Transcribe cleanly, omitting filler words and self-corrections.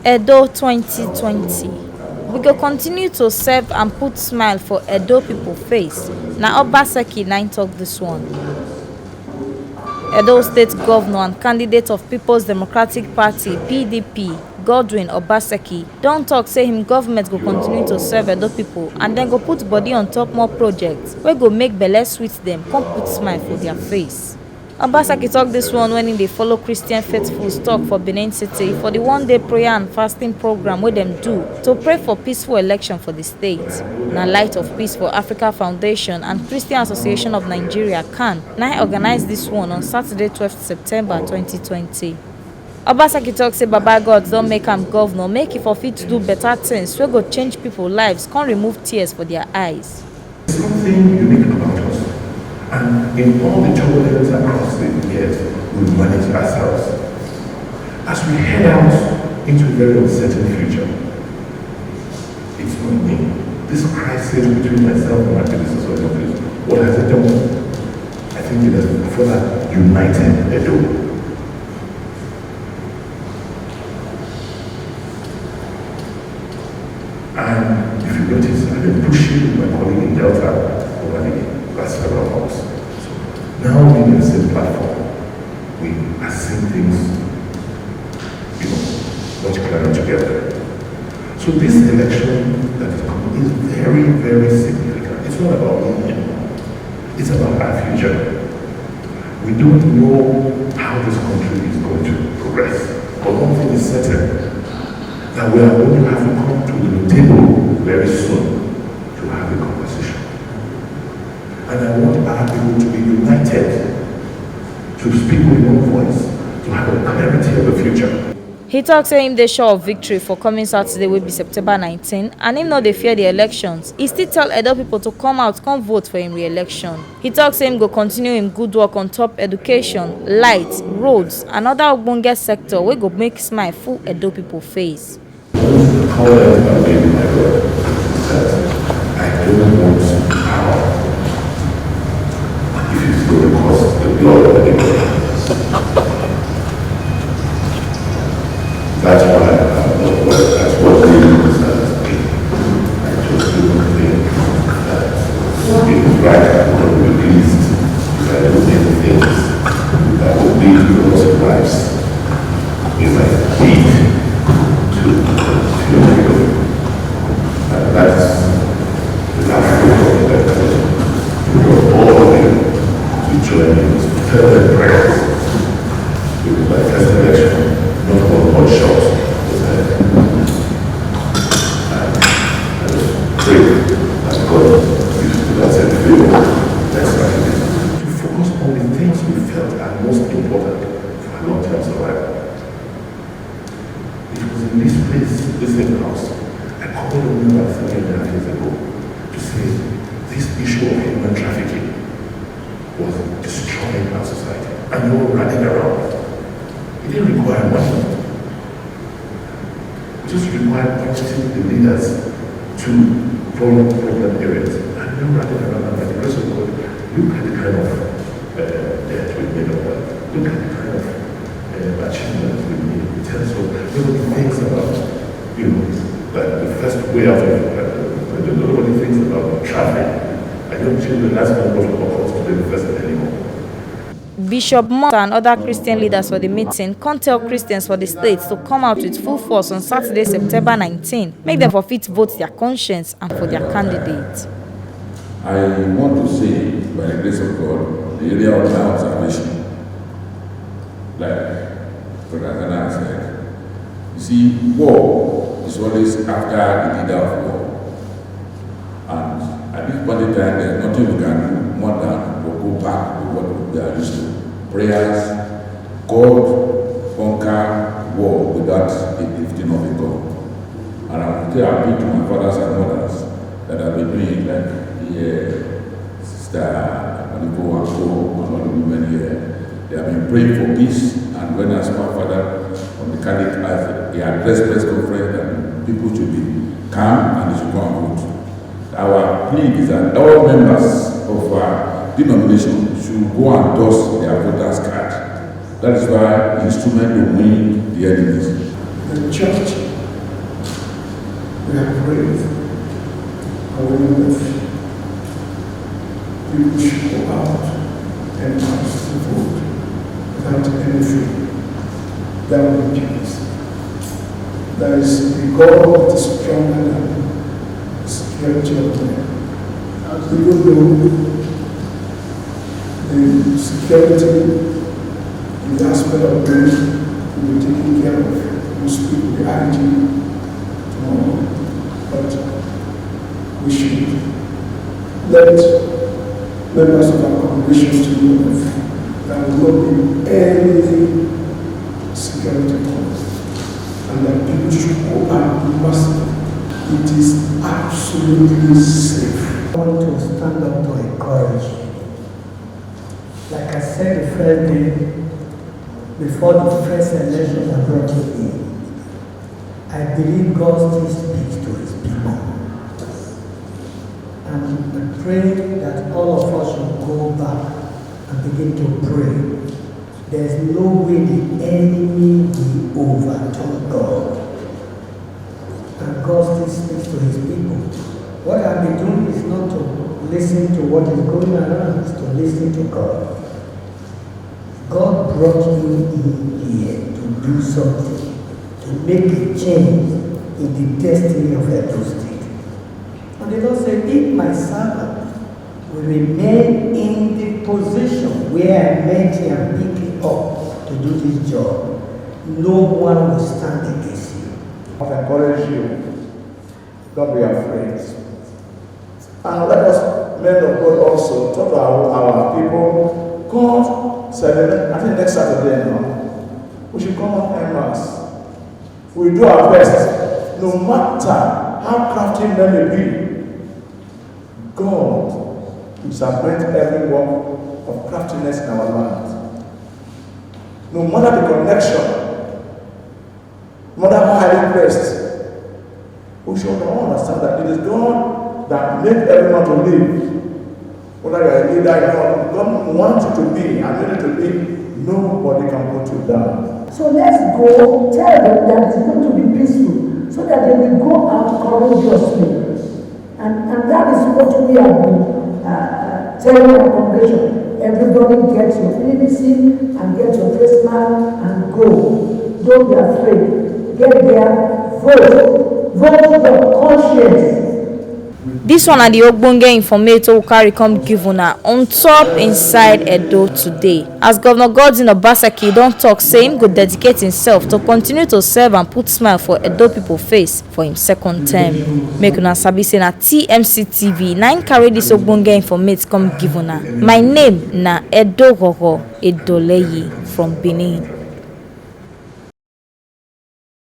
Edo 2020. We go continue to serve and put smile for Edo people face. Na Obaseki na talk this one. Edo State Governor and candidate of People's Democratic Party (PDP), Godwin Obaseki, don talk say him government go continue to serve Edo people and then go put body on top more projects wey go make belle sweet dem come put smile for their face. Obaseki talk this one when they follow Christian faithfuls talk for Benin City for the one-day prayer and fasting program wey dem do to pray for peaceful election for the state. Na Light of Peace for Africa Foundation and Christian Association of Nigeria (CAN) na organize this one on Saturday 12 September 2020. Obaseki talk say Baba God don make am governor make e for fit do better things wey go change people lives come remove tears for their eyes. Something unique about us. And in all the turbulence across the years, we manage ourselves. As we head out into a very uncertain future, it's not me. This crisis between myself and my predecessor, what has it done? I think it has further united Edo. And if you notice, I've been pushing my colleague in Delta over the last several months. So now being in the same platform, we are seeing things, much clearer together. So this election that is coming is very, very significant. It's not about me anymore. It's about our future. We don't know how this country is going to progress. But one thing is certain, that we are going to have to come to the table very soon to have a conversation. And I want our people to be united, to speak with one voice, to have a clarity of the future. He talk say him dey sure of victory for coming Saturday wey be September 19 and him no dey fear the elections. He still tell Edo people to come out come vote for him re-election. He talk say him go continue him good work on top education, light, roads and other Ogbonge sector wey go make smile full Edo people face. However, my God, that I don't want power if it's going to cost the blood of anybody. That's why that's what really concerns me. I just don't think that it is right to be released if I do many things that will lead to loss of lives. If I need to continue, and that's the last thing that all of you to join in this fervent prayers. Because my first election, not one shot was ahead. And I just pray that God gives to that same favor next time. To focus on the things we felt are most important for our long-term survival. It was in this place, this same house, I called on you about 3.5 years ago to say this issue of human trafficking was destroying our society. And you were running around. It didn't require money. It just required pointing the leaders to problem areas. And you're running around and by the grace of God, look at the kind of debt we made of that. Look at the kind of achievement we made in terms of nobody thinks about, like the first way out of nobody thinks about traveling. I don't children, that's not what occurs to be the first anymore. Bishop Monta and other Christian leaders for the meeting can't tell Christians for the state to come out with full force on Saturday, September 19. Make them forfeit vote their conscience and for their candidate. I want to say, by the grace of God, the area of my observation, like Brother Ghana said, you see, war is always after the leader of war. And at this point in time, there's nothing we can do more than go back to what we are used to. Prayers, God conquer war without the lifting of a gun. And I will tell appeal to my fathers and mothers that have been doing like Sister Pipo and all the women here. They have been praying for peace, and when I saw my father on the candidate, he addressed press conference that people should be calm and they should go and vote. Our plea is that all members of our denomination should go and toss their voters card. That is why the instrument will win the enemies. The church We are brave. And we know that people should go out and cast the vote without any fear. That will be peace. There is a God that is stronger than the security of men. Even though the security, the aspect of men will be taken care of, will speak with the IG tomorrow, but we should let members of our congregation to know that there will not be any security costs and that people should go out massively. It is absolutely safe. I want to stand up to encourage you. Like I said the first day, before the first election I brought you in, I believe God still speaks to his people. And I pray that all of us should go back and begin to pray. There's no way the enemy will overturn God. And God still speaks to his people. What I've been doing is not to listen to what is going around, it's to listen to God. God brought you in here to do something, to make a change in the destiny of Edo State. And the Lord said, if my servant will remain in the position where I met him and pick him up to do this job, no one will stand against you. I encourage you, don't be afraid. And let us, men of God, also talk to our people. God said, I think next Saturday now, we should come on en masse. We do our best, no matter how crafty men may be. God will subvert every work of craftiness in our land. No matter the connection, no matter how highly placed, we should all understand that it is God that made everyone to live. Whether you are a leader, God wants you to be, and you need to be, nobody can put you down. So let's go tell them that it's going to be peaceful, so that they will go out courageously. And that is what we have been telling our congregation. Everybody get your PVC and get your face mask and go. Don't be afraid. Get there, vote. Vote your conscience. This one and the Ogbonge informator will carry come give una on top inside Edo today. As Governor Godwin Obaseki don't talk, saying go dedicate himself to continue to serve and put smile for Edo people face for him second term. Make una sabi say na TMC TV 9 carry this Ogbonge informate come give una. My name na Edo Gogo Edoleyi from Benin.